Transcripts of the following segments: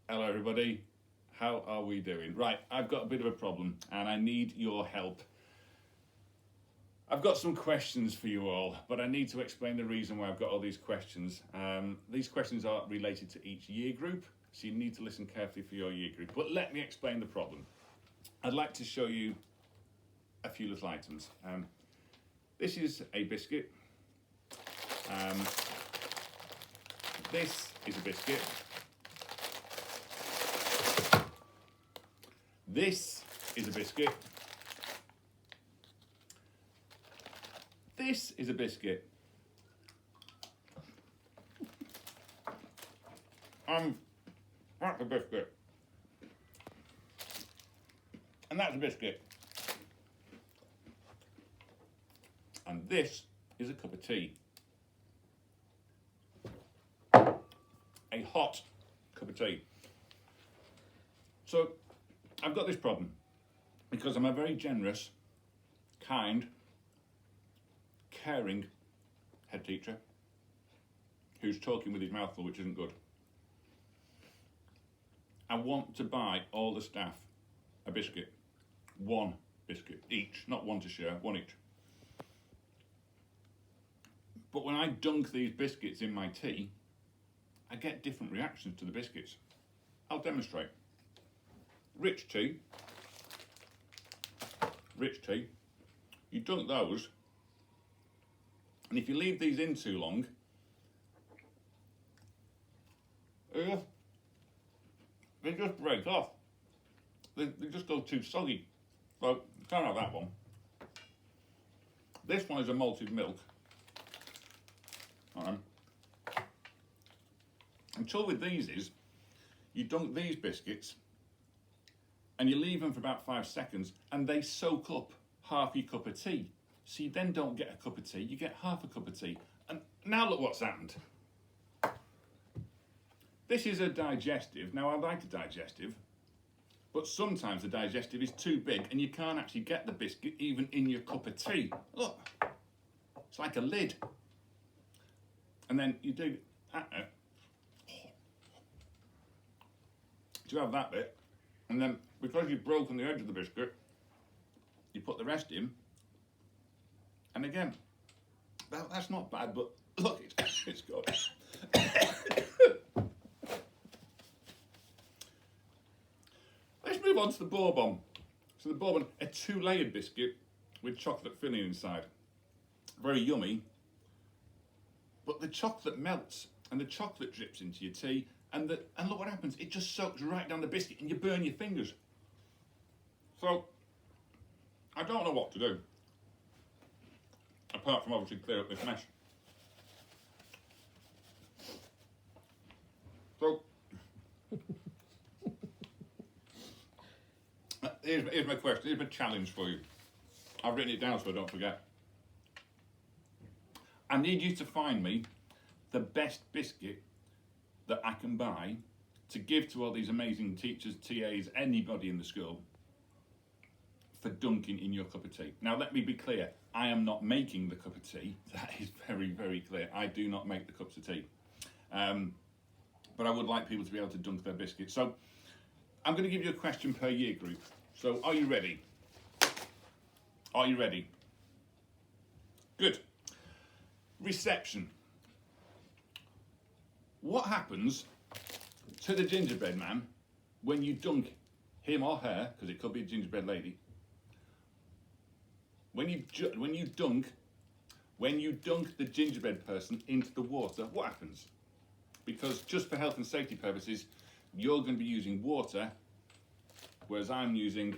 Hello everybody, how are we doing? Right, I've got a bit of a problem and I need your help. I've got some questions for you all, but I need to explain the reason why I've got all these questions. These questions are related to each year group, so you need to listen carefully for your year group. But let me explain the problem. I'd like to show you a few little items. This is a biscuit. This is a biscuit. This is a biscuit. This is a biscuit. That's a biscuit. And that's a biscuit. And this is a cup of tea. A hot cup of tea. So I've got this problem because I'm a very generous, kind, caring head teacher who's talking with his mouth full, which isn't good. I want to buy all the staff a biscuit. One biscuit each, not one to share, one each. But when I dunk these biscuits in my tea, I get different reactions to the biscuits. I'll demonstrate. Rich tea, you dunk those, and if you leave these in too long, they just break off. They just go too soggy. So, can't have that one. This one is a malted milk. And trouble with these is, you dunk these biscuits and you leave them for about 5 seconds and they soak up half your cup of tea. So you then don't get a cup of tea, you get half a cup of tea. And now look what's happened. This is a digestive. Now I like a digestive, but sometimes the digestive is too big and you can't actually get the biscuit even in your cup of tea. Look, it's like a lid. And then you do you have that bit, and then because you've broken the edge of the biscuit, you put the rest in, and again, that's not bad, but look, it's good. Let's move on to the bourbon. So the bourbon, a 2-layered biscuit with chocolate filling inside. Very yummy, but the chocolate melts and the chocolate drips into your tea, and look what happens, it just soaks right down the biscuit and you burn your fingers. So, I don't know what to do, apart from obviously clear up this mess. So, here's my question, here's my challenge for you. I've written it down so I don't forget. I need you to find me the best biscuit that I can buy to give to all these amazing teachers, TAs, anybody in the school for dunking in your cup of tea. Now let me be clear, I am not making the cup of tea. That is very, very clear. I do not make the cups of tea. But I would like people to be able to dunk their biscuits. So I'm going to give you a question per year group. So are you ready? Are you ready? Good. Reception. What happens to the gingerbread man when you dunk him or her, because it could be a gingerbread lady, when you dunk the gingerbread person into the water, what happens? Because just for health and safety purposes, you're going to be using water, whereas I'm using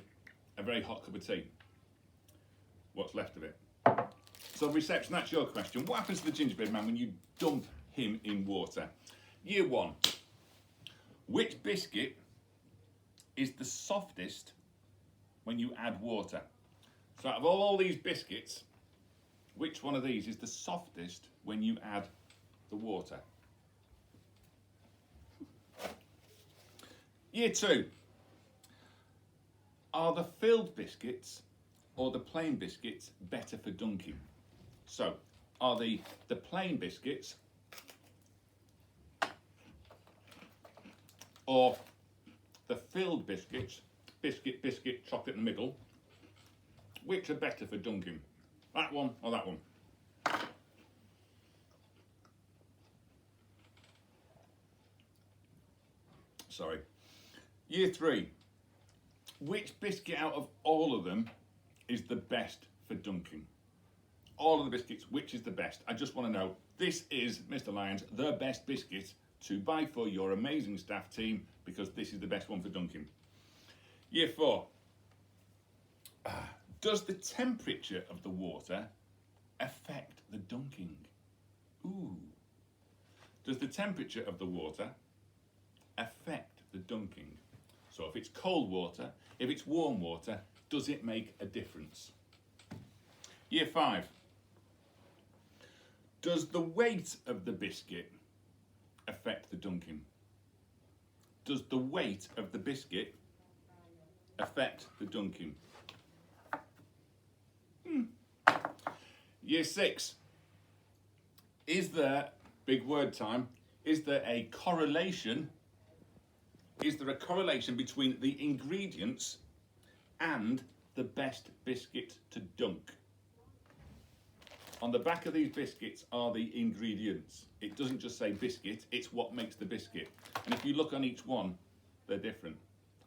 a very hot cup of tea. What's left of it. So reception, that's your question. What happens to the gingerbread man when you dump him in water? Year 1. Which biscuit is the softest when you add water? So out of all these biscuits, which one of these is the softest when you add the water? Year 2. Are the filled biscuits or the plain biscuits better for dunking? So, are the plain biscuits or the filled biscuits, biscuit, biscuit, chocolate in the middle, which are better for dunking? That one or that one? Sorry. Year 3. Which biscuit out of all of them is the best for dunking? All of the biscuits, which is the best? I just want to know. This is, Mr. Lyons, the best biscuit to buy for your amazing staff team because this is the best one for dunking. Year 4. Does the temperature of the water affect the dunking? Ooh. Does the temperature of the water affect the dunking? So if it's cold water, if it's warm water, does it make a difference? Year 5. Does the weight of the biscuit affect the dunking? Does the weight of the biscuit affect the dunking? Year 6. Is there, big word time, is there a correlation? Is there a correlation between the ingredients and the best biscuit to dunk? On the back of these biscuits are the ingredients. It doesn't just say biscuit, it's what makes the biscuit. And if you look on each one, they're different.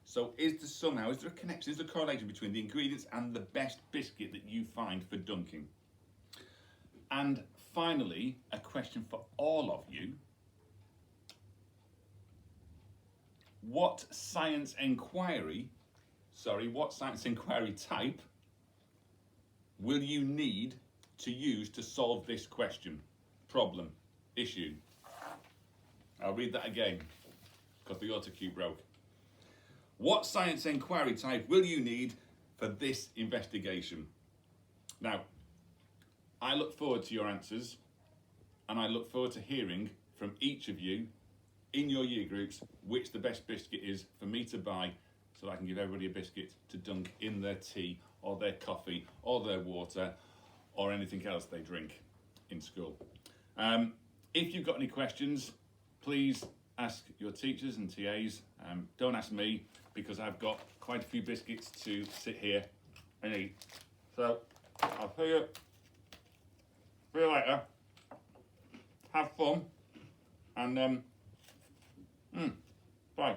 So is there a connection, is there a correlation between the ingredients and the best biscuit that you find for dunking? And finally, a question for all of you. What science inquiry type will you need to use to solve this question, problem, issue? I'll read that again because the autocue broke. What science inquiry type will you need for this investigation? Now, I look forward to your answers and I look forward to hearing from each of you in your year groups which the best biscuit is for me to buy so I can give everybody a biscuit to dunk in their tea or their coffee or their water or anything else they drink in school. If you've got any questions, please ask your teachers and TAs. Don't ask me because I've got quite a few biscuits to sit here and eat. So I'll see you later. Have fun and bye.